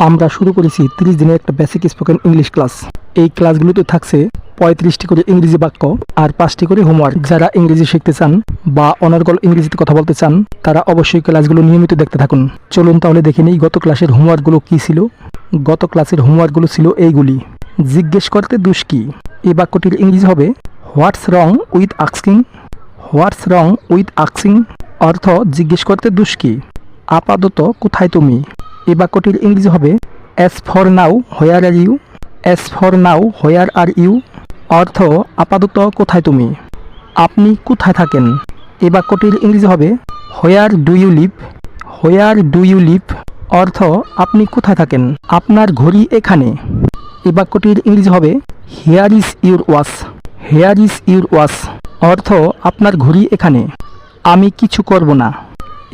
আমরা শুরু করেছি 30 দিনের একটা বেসিক স্পোকেন ইংলিশ ক্লাস। এই ক্লাসগুলোতে থাকছে 35টি করে ইংরেজি বাক্য আর 5টি করে হোমওয়ার্ক। যারা ইংরেজি শিখতে চান বা অনর্গল ইংরেজিতে কথা বলতে চান তারা অবশ্যই ক্লাসগুলো নিয়মিত দেখতে থাকুন। চলুন তাহলে দেখে নিই গত ক্লাসের হোমওয়ার্কগুলো কী ছিল। গত ক্লাসের হোমওয়ার্কগুলো ছিল এইগুলি। জিজ্ঞেস করতে দোষ কি? এই বাক্যটির ইংরেজি হবে what's wrong with asking. What's wrong with asking অর্থ জিজ্ঞেস করতে দোষ কি? আপাতত কোথায় তুমি? এই বাক্যটির ইংরেজি হবে as for now where are you. As for now where are you অর্থ আপাতত কোথায় তুমি? আপনি কোথায় থাকেন? এই বাক্যটির ইংরেজি হবে where do you live. Where do you live অর্থ আপনি কোথায় থাকেন? আপনার ঘড়ি এখানে। এই বাক্যটির ইংরেজি হবে hair is your watch. Hair is your watch অর্থ আপনার ঘড়ি এখানে। আমি কিছু করব না।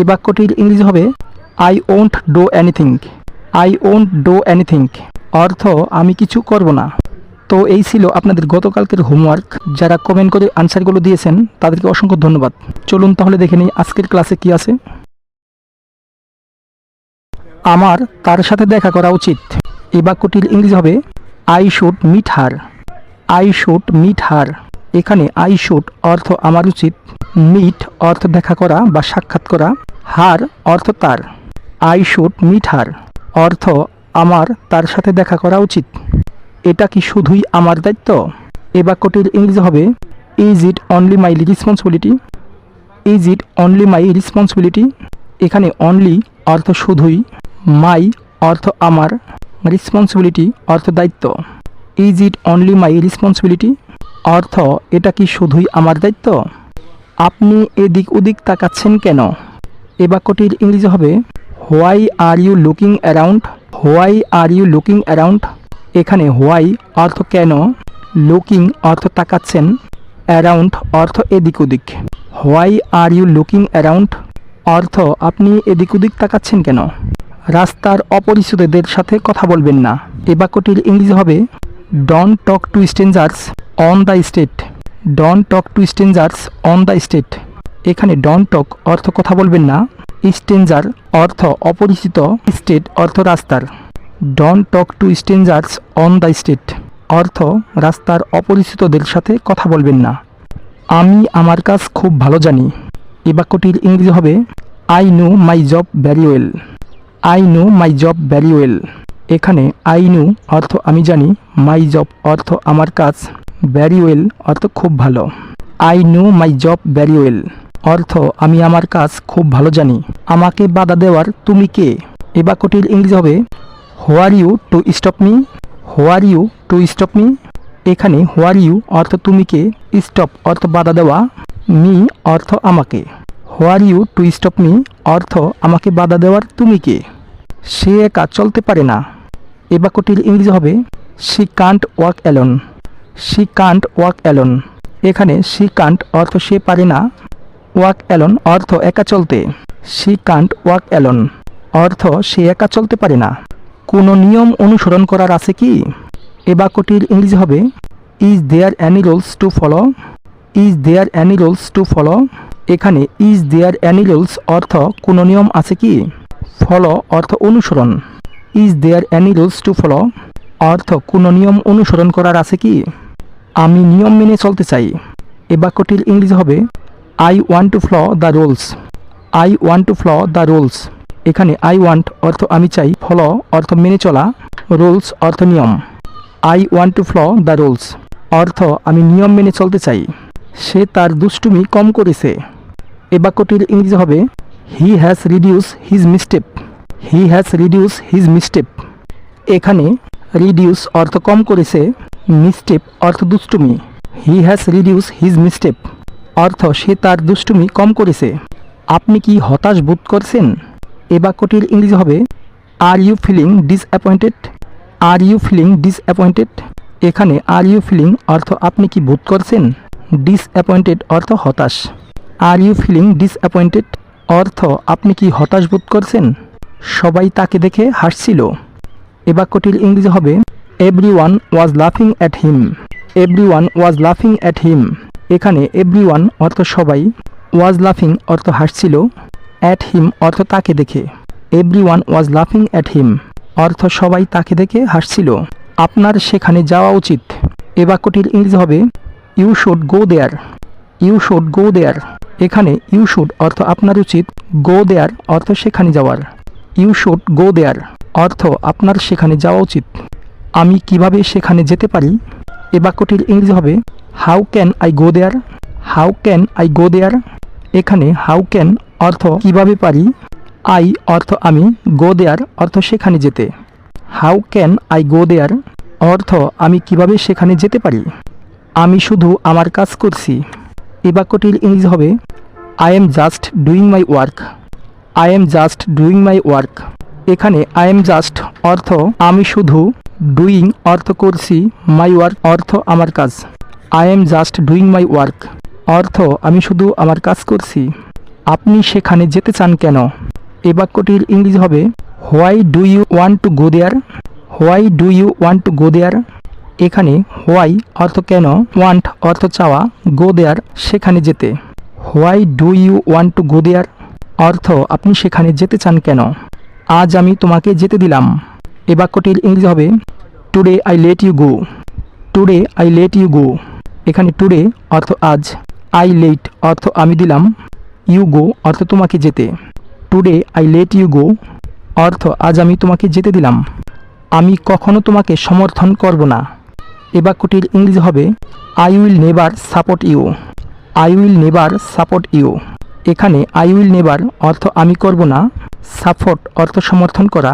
এই বাক্যটির ইংরেজি হবে I won't do anything. I won't do anything অর্থ আমি কিছু করব না। তো এই ছিল আপনাদের গতকালকের হোমওয়ার্ক। যারা কমেন্ট করে আনসারগুলো দিয়েছেন তাদেরকে অসংখ্য ধন্যবাদ। চলুন তাহলে দেখে নিই আজকের ক্লাসে কি আছে। আমার তার সাথে দেখা করা উচিত। এই বাক্যটির ইংরেজি হবে I should meet her. I should meet her. এখানে আই শুড অর্থ আমার উচিত, মিট অর্থ দেখা করা বা সাক্ষাৎ করা, হার অর্থ তার। আই শুড মিট হার অর্থ আমার তার সাথে দেখা করা উচিত। এটা কি শুধুই আমার দায়িত্ব? এ বাক্যটির ইংরেজি হবে is it only my responsibility. Is it only my responsibility. এখানে অনলি অর্থ শুধুই, মাই অর্থ আমার, রেসপন্সিবিলিটি অর্থ দায়িত্ব। Is it only my responsibility অর্থ এটা কি শুধুই আমার দায়িত্ব? আপনি এদিক ওদিক তাকাচ্ছেন কেন? এ বাক্যটির ইংরেজি হবে why are you looking around. Why are you looking around. এখানে হোয়াই অর্থ কেন, লুকিং অর্থ তাকাচ্ছেন, অ্যারাউন্ড অর্থ এদিক ওদিক। Why are you looking around অর্থ আপনি এদিক ওদিক তাকাচ্ছেন কেন? রাস্তার অপরিচিতদের সাথে কথা বলবেন না। এ বাক্যটির ইংরেজি হবে don't talk to strangers on the street. Don't talk to strangers on the street. এখানে ডোন্ট টক অর্থ কথা বলবেন না, স্ট্রেঞ্জার অর্থ অপরিচিত, স্ট্রিট অর্থ রাস্তার। Don't talk to strangers on the street অর্থ রাস্তার অপরিচিতদের সাথে কথা বলবেন না। আমি আমার কাজ খুব ভালো জানি। এই বাক্যটির ইংরেজি হবে I know my job very well. I know my job very well. এখানে আই নো অর্থ আমি জানি, মাই জব অর্থ আমার কাজ, ভ্যারি ওয়েল অর্থ খুব ভালো। I know my job very well অর্থ আমি আমার কাজ খুব ভালো জানি। আমাকে বাধা দেওয়ার তুমি কে? এ বাক্যটির ইংরেজি হবে where you to stop me. Where you to stop me. এখানে হোয়ার ইউ অর্থ তুমি কে, স্টপ অর্থ বাধা দেওয়া, মি অর্থ আমাকে। Where you to stop me অর্থ আমাকে বাধা দেওয়ার তুমি কে? সে একা চলতে পারে না। এ বাক্যটির ইংরেজি হবে she can't walk alone. She can't walk alone. এখানে শি কান্ট অর্থ সে পারে না, ওয়াক অ্যালোন অর্থ একা চলতে। শি কান্ট ওয়াক অ্যালোন অর্থ সে একা চলতে পারে না। কোনো নিয়ম অনুসরণ করার আছে কি? এ বাক্যটির ইংরেজি হবে is there any rules to follow. Is there any rules to follow. এখানে ইজ দেয়ার অ্যানি রুলস অর্থ কোনো নিয়ম আছে কি, ফলো অর্থ অনুসরণ। Is there any rules to follow অর্থ কোনো নিয়ম অনুসরণ করার আছে কি? আমি নিয়ম মেনে চলতে চাই। এ বাক্যটির ইংরেজি হবে I want to follow the rules. I want to follow the rules. এখানে আই ওয়ান্ট অর্থ আমি চাই, ফলো অর্থ মেনে চলা, রুলস অর্থ নিয়ম। I want to follow the rules অর্থ আমি নিয়ম মেনে চলতে চাই। সে তার দুষ্টুমি কম করেছে। এ বাক্যটির ইংরেজি হবে he has reduce his mistake. He has reduce his mistake. এখানে রিডিউস অর্থ কম করেছে, মিস্টেক অর্থ দুষ্টুমি। He has reduce his mistake অর্থ সে তার দুষ্টুমি কম করেছে। আপনি কি হতাশ বোধ করছেন? এ বাক্যটির ইংরেজি হবে are you feeling disappointed. Are you feeling disappointed. এখানে আর ইউ ফিলিং অর্থ আপনি কি বোধ করছেন, ডিসঅ্যাপয়েন্টেড অর্থ হতাশ। আর ইউ ফিলিং ডিসঅ্যাপয়েন্টেড অর্থ আপনি কি হতাশ বোধ করছেন? সবাই তাকে দেখে হাসছিল। এ বাক্যটির ইংরেজি হবে এভরিওয়ান ওয়াজ লাফিং অ্যাট হিম। এভরিওয়ান ওয়াজ লাফিং অ্যাট হিম। এখানে এভরিওয়ান অর্থ সবাই, ওয়াজ লাফিং অর্থ হাসছিল, অ্যাট হিম অর্থ তাকে দেখে। এভরিওয়ান ওয়াজ লাফিং অ্যাট হিম অর্থ সবাই তাকে দেখে হাসছিল। আপনার সেখানে যাওয়া উচিত। এই বাক্যটির ইংরেজি হবে you should go there. You should go there. এখানে ইউ শুড অর্থ আপনার উচিত, গো দেয়ার অর্থ সেখানে যাওয়ার। ইউ শুড গো দেয়ার অর্থ আপনার সেখানে যাওয়া উচিত। আমি কিভাবে সেখানে যেতে পারি? এই বাক্যটির ইংরেজি হবে how can I go there. How can I go there. এখানে হাউ ক্যান অর্থ কিভাবে পারি, আই অর্থ আমি, গো দেয়ার অর্থ সেখানে যেতে। How can I go there অর্থ আমি কিভাবে সেখানে যেতে পারি। আমি শুধু আমার কাজ করছি। এই বাক্যটির ইংরেজি হবে I am just doing my work. I am just doing my work. এখানে আই এম জাস্ট অর্থ আমি শুধু, ডুইং অর্থ করছি, মাই ওয়ার্ক অর্থ আমার কাজ। I am just doing my work অর্থ আমি শুধু আমার কাজ করছি। আপনি সেখানে যেতে চান কেন? এই বাক্যটির ইংরেজি হবে why do you want to go there. Why do you want to go there. এখানে হোয়াই অর্থ কেন, ওয়ান্ট অর্থ চাওয়া, গো দেয়ার সেখানে যেতে। Why do you want to go there অর্থ আপনি সেখানে যেতে চান কেন? আজ আমি তোমাকে যেতে দিলাম। এই বাক্যটির ইংরেজি হবে today I let you go. Today I let you go. এখানে টুডে অর্থ আজ, আই লেট অর্থ আমি দিলাম, ইউ গো অর্থ তোমাকে যেতে। Today I let you go অর্থ আজ আমি তোমাকে যেতে দিলাম। আমি কখনো তোমাকে সমর্থন করব না। এ বাক্যটির ইংরেজি হবে I will never support you. I will never support you. এখানে আই উইল নেভার অর্থ আমি করব না, সাপোর্ট অর্থ সমর্থন করা,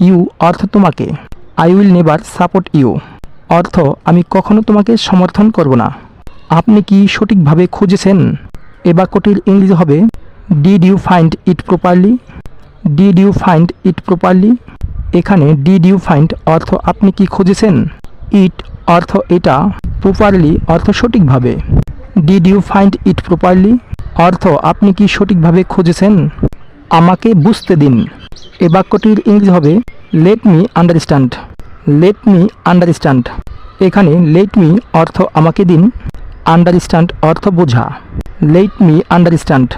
ইউ অর্থ তোমাকে। I will never support you অর্থ আমি কখনো তোমাকে সমর্থন করব না। আপনি কি সঠিকভাবে খুঁজেছেন? এ বাক্যটির ইংরেজি হবে did you find it properly. Did you find it properly. এখানে ডিড ইউ ফাইন্ড অর্থ আপনি কি খুঁজেছেন, ইট অর্থ এটা, প্রপারলি অর্থ সঠিকভাবে। Did you find it properly অর্থ আপনি কি সঠিকভাবে খুঁজেছেন? আমাকে বুঝতে দিন। এ বাক্যটির ইংরেজি হবে let me understand. Let me understand. এখানে লেট মি অর্থ আমাকে দিন, আন্ডারস্ট্যান্ড অর্থ বোঝা। লেট মি আন্ডারস্ট্যান্ড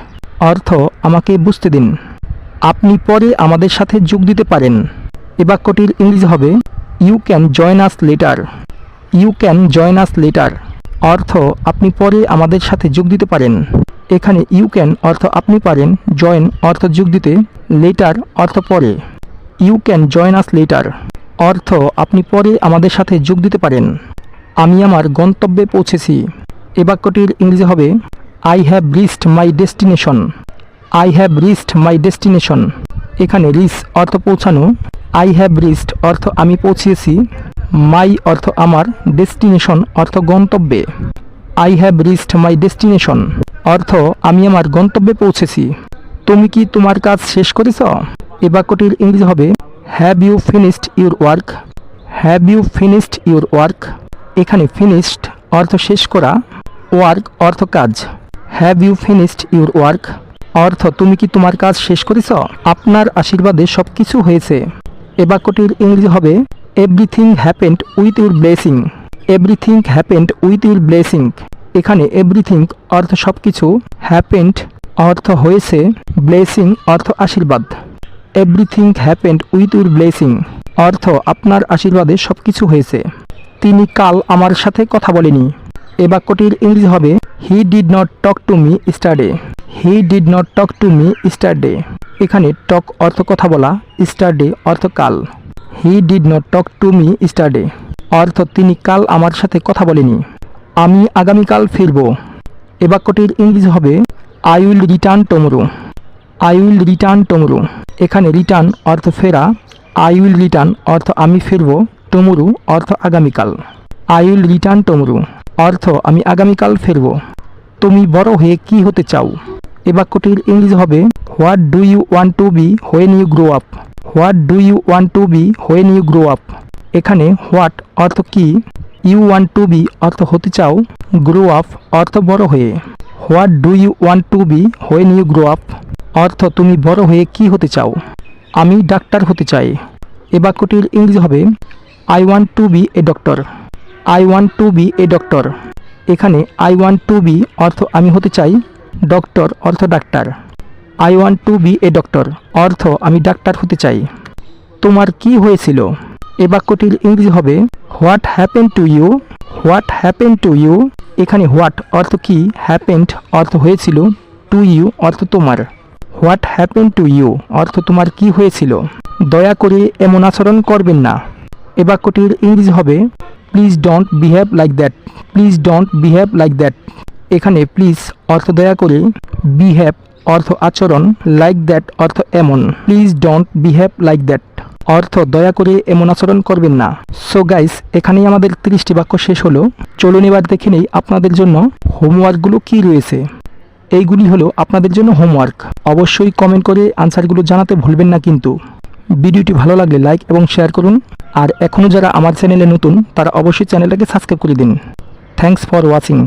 অর্থ আমাকে বুঝতে দিন। আপনি পরে আমাদের সাথে যোগ দিতে পারেন। এ বাক্যটির ইংরেজি হবে you can join us later. You can join us later অর্থ আপনি পরে আমাদের সাথে যোগ দিতে পারেন। এখানে ইউ ক্যান অর্থ আপনি পারেন, জয়েন অর্থ যোগ দিতে, লেটার অর্থ পরে। You can join us later অর্থ আপনি পরে আমাদের সাথে যোগ দিতে পারেন। আমি আমার গন্তব্যে পৌঁছেছি। এ বাক্যটির ইংরেজি হবে I have reached my destination. I have reached my destination. এখানে রিচ অর্থ পৌঁছানো, আই হ্যাভ রিচড অর্থ আমি পৌঁছিয়েছি, মাই অর্থ আমার, ডেস্টিনেশন অর্থ গন্তব্যে। I have reached my destination অর্থ আমি আমার গন্তব্যে পৌঁছেছি। তুমি কি তোমার কাজ শেষ করেছ? এ বাক্যটির ইংরেজি হবে have you finished your work. Have you finished your work. এখানে ফিনিশড অর্থ শেষ করা, ওয়ার্ক অর্থ কাজ। Have you finished your work অর্থ তুমি কি তোমার কাজ শেষ করেছ? আপনার আশীর্বাদে সব কিছু হয়েছে। এ বাক্যটির ইংরেজি হবে everything happened with your blessing. Everything happened with your blessing. এখানে এভরিথিং অর্থ সব কিছু, হ্যাপেন্ড অর্থ হয়েছে, ব্লেসিং অর্থ আশীর্বাদ। Everything happened with your blessing অর্থ আপনার আশীর্বাদে সব কিছু হয়েছে। তিনি কাল আমার সাথে কথা বলেনি। এ বাক্যটির ইংরেজি হবে he did not talk to me ইস্টারডে। He did not talk to me ইস্টারডে। এখানে টক অর্থ কথা বলা, ইস্টারডে অর্থ কাল। He did not talk to me ইস্টারডে অর্থ তিনি কাল আমার সাথে কথা বলেনি। আমি আগামীকাল ফিরব। এ বাক্যটির ইংরেজি হবে I will return tomorrow. I will return tomorrow. এখানে রিটার্ন অর্থ ফেরা, আই উইল রিটার্ন অর্থ আমি ফিরব, টুমরো অর্থ আগামীকাল। আই উইল রিটার্ন টুমরো অর্থ আমি আগামীকাল ফিরব। তুমি বড় হয়ে কি হতে চাও? এ বাক্যটির ইংরেজি হবে what do you want to be when you grow up. What do you want to be when you grow up. এখানে হোয়াট অর্থ কি, ইউ ওয়ান্ট টু বি অর্থ হতে চাও, গ্রো আপ অর্থ বড় হয়ে। What do you want to be when you grow up অর্থ তুমি বড় হয়ে কি হতে চাও? আমি ডাক্তার হতে চাই। এ বাক্যটির ইংরেজি হবে I want to be a doctor. I want to be a doctor. এখানে আই ওয়ান্ট টু বি অর্থ আমি হতে চাই, ডক্টর অর্থ ডাক্তার। I want to be a doctor অর্থ আমি ডাক্তার হতে চাই। তোমার কি হয়েছিল? এই বাক্যটির ইংরেজি হবে what happen to you. What happen to you. এখানে হোয়াট অর্থ কি, হ্যাপেন্ড অর্থ হয়েছিল, টু ইউ অর্থ তোমার। হোয়াট হ্যাপেন টু ইউ অর্থ তোমার কি হয়েছিল। দয়া করে এমন আচরণ করবেন না। এ বাক্যটির ইংরেজি হবে please don't behave like that. Please don't behave like that. এখানে প্লিজ অর্থ দয়া করে, বিহেভ অর্থ আচরণ, লাইক দ্যাট অর্থ এমন। Please don't behave like that অর্থ দয়া করে এমন আচরণ করবেন না। সো গাইস, এখানেই আমাদের 30টি বাক্য শেষ হলো। চলুন এবার দেখে নেই আপনাদের জন্য হোমওয়ার্কগুলো কি রয়েছে। এইগুলি হলো আপনাদের জন্য হোমওয়ার্ক। অবশ্যই কমেন্ট করে আনসারগুলো জানাতে ভুলবেন না কিন্তু। ভিডিওটি ভালো লাগলে লাইক এবং শেয়ার করুন। আর এখনও যারা আমার চ্যানেলে নতুন তারা অবশ্যই চ্যানেলটাকে সাবস্ক্রাইব করে দিন। Thanks for watching.